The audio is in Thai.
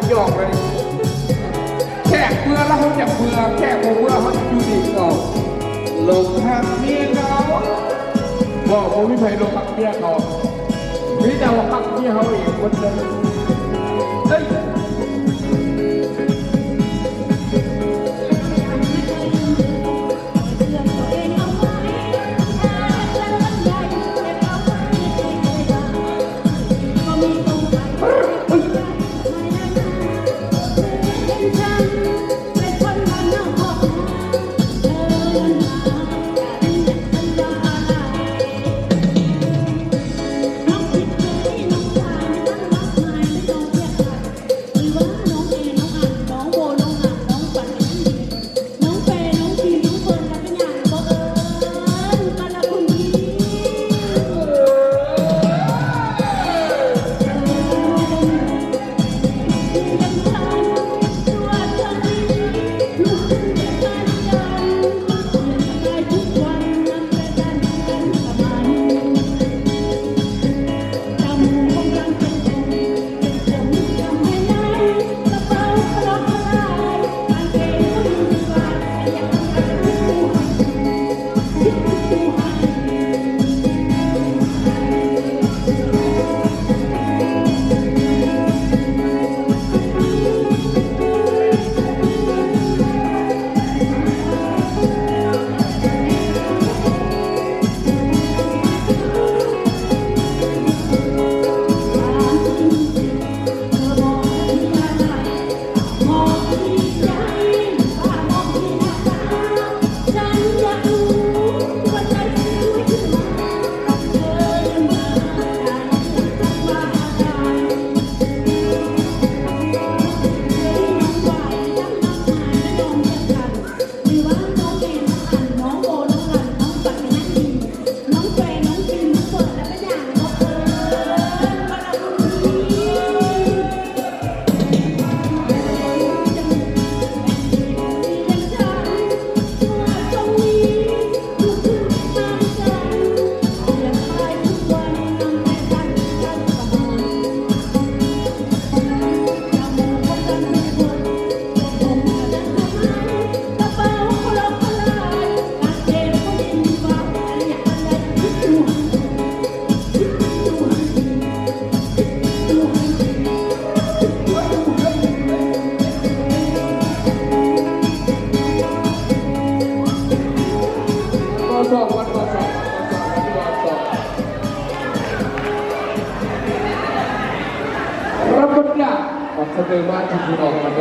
หยอกเลยแค่เมื่อแล้วเขาจะเมื่อแค่เมื่อเขาอยู่ดีเก่าลงหักเมียเขาบอกผมไม่เคยลงหักเมียเขามีแต่ว่าหักเมียเขาเองคนเดียวเฮ้ยสอบวันต่อสอบรับผลงานออกแสดงว่าที่คุณออกมา